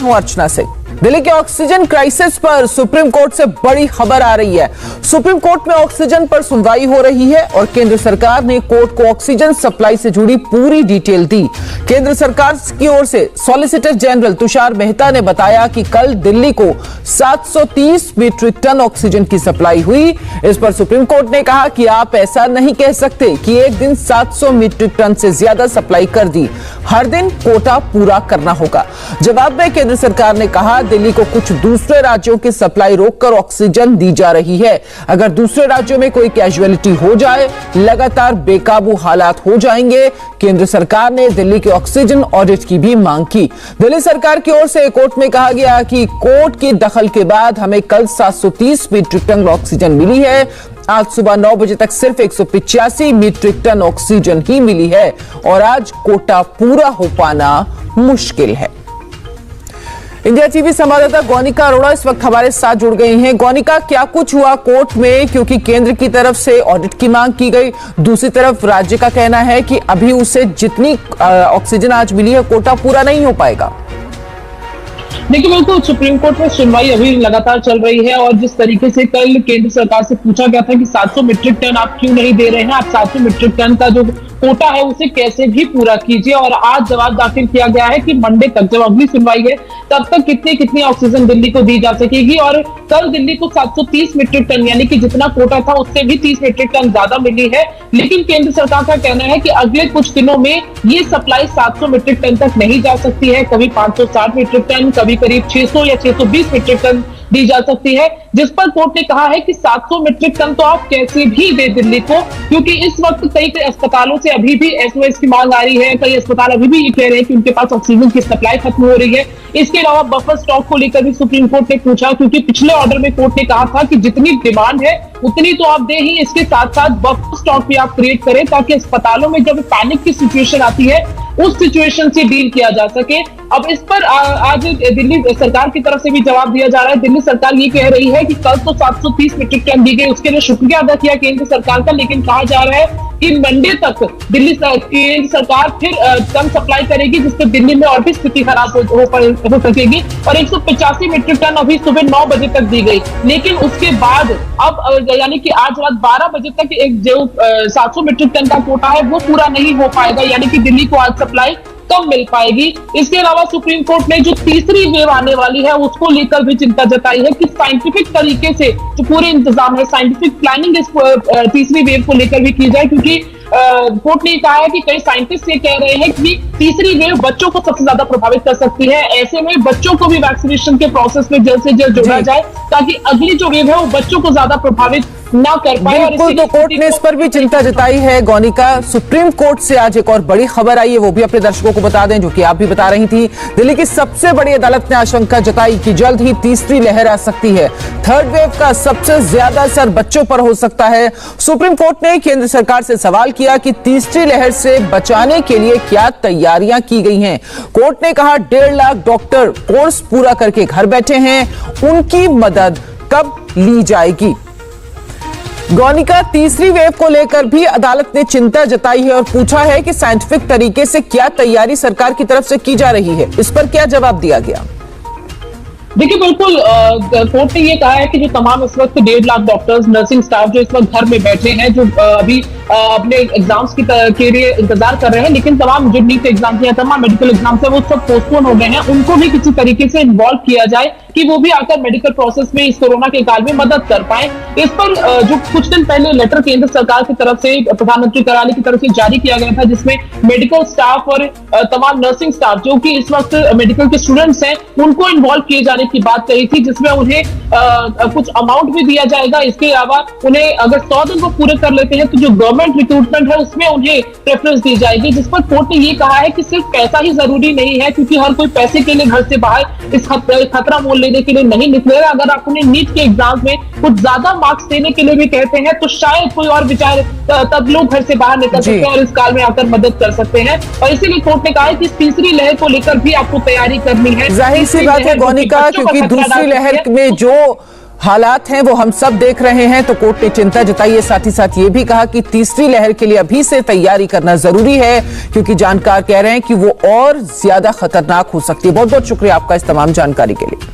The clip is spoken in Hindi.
साथ हूं अर्चना सिंह। दिल्ली के ऑक्सीजन क्राइसिस पर सुप्रीम कोर्ट से बड़ी खबर आ रही है। सुप्रीम कोर्ट में ऑक्सीजन पर सुनवाई हो रही है और केंद्र सरकार ने कोर्ट को ऑक्सीजन सप्लाई से जुड़ी पूरी डिटेल दी। केंद्र सरकार की ओर से सॉलिसिटर जनरल तुषार मेहता ने बताया कि कल दिल्ली को 730 मीट्रिक टन ऑक्सीजन की सप्लाई हुई। इस पर सुप्रीम कोर्ट ने कहा कि आप ऐसा नहीं कह सकते कि एक दिन 700 मीट्रिक टन से ज्यादा सप्लाई कर दी, हर दिन कोटा पूरा करना होगा। जवाब में केंद्र सरकार ने कहा दिल्ली को कुछ दूसरे राज्यों की सप्लाई रोककर ऑक्सीजन दी जा रही है। अगर दूसरे राज्यों में कोई कैजुअलिटी हो जाए, लगातार बेकाबू हालात हो जाएंगे। केंद्र सरकार ने दिल्ली के ऑक्सीजन ऑडिट की भी मांग की। दिल्ली सरकार की ओर से कोर्ट में कहा गया कि कोर्ट के दखल के बाद हमें कल 730 मीट्रिक टन ऑक्सीजन मिली है। आज सुबह 9 बजे तक सिर्फ 185 मीट्रिक टन ऑक्सीजन ही मिली है और आज कोटा पूरा हो पाना मुश्किल है। इंडिया टीवी संवाददाता गौनिका अरोड़ा इस वक्त हमारे साथ जुड़ गई हैं। गौनिका, क्या कुछ हुआ कोर्ट में, क्योंकि केंद्र की तरफ से ऑडिट की मांग की गई, दूसरी तरफ राज्य का कहना है कि अभी उसे जितनी ऑक्सीजन आज मिली है कोटा पूरा नहीं हो पाएगा। देखिए, बिल्कुल सुप्रीम कोर्ट में सुनवाई अभी लगातार चल रही है और जिस तरीके से कल केंद्र सरकार से पूछा गया था कि 700 मीट्रिक टन आप क्यों नहीं दे रहे हैं, आप 700 मीट्रिक टन का जो कोटा है उसे कैसे भी पूरा कीजिए, और आज जवाब दाखिल किया गया है कि मंडे तक जब अगली सुनवाई है तब तक कितनी ऑक्सीजन दिल्ली को दी जा सकेगी। और कल दिल्ली को 730 मीट्रिक टन यानी कि जितना कोटा था उससे भी 30 मीट्रिक टन ज्यादा मिली है। लेकिन केंद्र सरकार का कहना है कि अगले कुछ दिनों में ये सप्लाई 700 मीट्रिक टन तक नहीं जा सकती है, कभी 560 मीट्रिक टन, कभी करीब 600 या 620 मीट्रिक टन दी जा सकती है। जिस पर कोर्ट ने कहा है कि 700 मीट्रिक टन तो आप कैसे भी दे दिल्ली को, क्योंकि इस वक्त कई अस्पतालों से अभी भी एसओएस की मांग आ रही है। कई अस्पताल अभी भी ये कह रहे हैं कि उनके पास ऑक्सीजन की सप्लाई खत्म हो रही है। इसके अलावा बफर स्टॉक को लेकर भी सुप्रीम कोर्ट ने पूछा, क्योंकि पिछले ऑर्डर में कोर्ट ने कहा था कि जितनी डिमांड है उतनी तो आप दे ही, इसके साथ साथ बफर स्टॉक भी आप क्रिएट करें ताकि अस्पतालों में जब पैनिक की सिचुएशन आती है उस सिचुएशन से डील किया जा सके। अब इस पर आज दिल्ली सरकार की तरफ से भी जवाब दिया जा रहा है। दिल्ली सरकार ये कह रही है कि कल तो 730 मीट्रिक टन दी गई, उसके लिए शुक्रिया अदा किया केंद्र सरकार का, लेकिन कहा जा रहा है कि मंडे तक दिल्ली केंद्र सरकार फिर कम सप्लाई करेगी, जिससे दिल्ली में और भी स्थिति खराब हो सकेगी। और 185 मीट्रिक टन अभी सुबह 9 बजे तक दी गई, लेकिन उसके बाद अब यानी कि आज रात 12 बजे तक एक जो 700 मीट्रिक टन का कोटा है वो पूरा नहीं हो पाएगा, यानी कि दिल्ली को आज सप्लाई कम मिल पाएगी। इसके अलावा सुप्रीम कोर्ट ने जो तीसरी वेव आने वाली है उसको लेकर भी चिंता जताई है कि साइंटिफिक तरीके से जो पूरे इंतजाम है, साइंटिफिक प्लानिंग इस तीसरी वेव को लेकर भी की जाए, क्योंकि कोर्ट ने कहा है कि कई साइंटिस्ट ये कह रहे हैं कि तीसरी वेव बच्चों को सबसे ज्यादा प्रभावित कर सकती है। ऐसे में बच्चों को भी वैक्सीनेशन के प्रोसेस में जल्द से जल्द जोड़ा जाए ताकि अगली जो वेव है वो बच्चों को ज्यादा प्रभावित ना कर पाए। बिल्कुल, तो कोर्ट ने इस पर भी चिंता जताई है। गौनिका, सुप्रीम कोर्ट से आज एक और बड़ी खबर आई है, वो भी अपने दर्शकों को बता दें, जो कि आप भी बता रही थी। दिल्ली की सबसे बड़ी अदालत ने आशंका जताई कि जल्द ही तीसरी लहर आ सकती है। थर्ड वेव का सबसे ज्यादा असर बच्चों पर हो सकता है। सुप्रीम कोर्ट ने केंद्र सरकार से सवाल किया कि तीसरी लहर से बचाने के लिए क्या तैयारियां की गई हैं। कोर्ट ने कहा 1.5 लाख डॉक्टर कोर्स पूरा करके घर बैठे हैं, उनकी मदद कब ली जाएगी। गौनिका, तीसरी वेव को लेकर भी अदालत ने चिंता जताई है और पूछा है कि साइंटिफिक तरीके से क्या तैयारी सरकार की तरफ से की जा रही है। इस पर क्या जवाब दिया गया? देखिए, बिल्कुल कोर्ट ने ये कहा है कि जो तमाम इस वक्त 1.5 लाख डॉक्टर्स, नर्सिंग स्टाफ जो इस वक्त घर में बैठे हैं, जो अभी अपने एग्जाम्स के लिए इंतजार कर रहे हैं, लेकिन तमाम जो नीट एग्जाम्स हैं, तमाम मेडिकल एग्जाम्स हैं, वो सब पोस्टपोन हो गए हैं, उनको भी किसी तरीके से इन्वॉल्व किया जाए कि वो भी आकर मेडिकल प्रोसेस में इस कोरोना के काल में मदद कर पाए। इस पर जो कुछ दिन पहले लेटर केंद्र सरकार की तरफ से प्रधानमंत्री कार्यालय की तरफ से जारी किया गया था, जिसमें मेडिकल स्टाफ और तमाम नर्सिंग स्टाफ जो कि इस वक्त मेडिकल के स्टूडेंट्स हैं उनको इन्वॉल्व किए जाने की बात कही थी, जिसमें उन्हें कुछ अमाउंट भी दिया जाएगा। इसके अलावा उन्हें अगर 100 दिन वो पूरे कर लेते हैं तो जो गवर्नमेंट रिक्रूटमेंट है उसमें उन्हें प्रेफरेंस दी जाएगी। जिस पर कोर्ट ने ये कहा है कि सिर्फ पैसा ही जरूरी नहीं है, क्योंकि हर कोई पैसे के लिए घर से बाहर इस खतरा मोल लेने के लिए नहीं निकलेगा। अगर आप उन्हें नीट के एग्जाम में कुछ ज्यादा मार्क्स देने के लिए भी कहते हैं तो शायद कोई और विचार तब लोग घर से बाहर निकल सकते हैं और इस काल में आकर मदद कर सकते हैं। और इसीलिए कोर्ट ने कहा है कि तीसरी लहर को लेकर भी आपको तैयारी करनी है। जाहिर सी बात है गौनिका, क्योंकि दूसरी लहर में जो हालात हैं वो हम सब देख रहे हैं, तो कोर्ट ने चिंता जताई है। साथ ही साथ ये भी कहा कि तीसरी लहर के लिए अभी से तैयारी करना जरूरी है, क्योंकि जानकार कह रहे हैं कि वो और ज्यादा खतरनाक हो सकती है। बहुत बहुत शुक्रिया आपका इस तमाम जानकारी के लिए।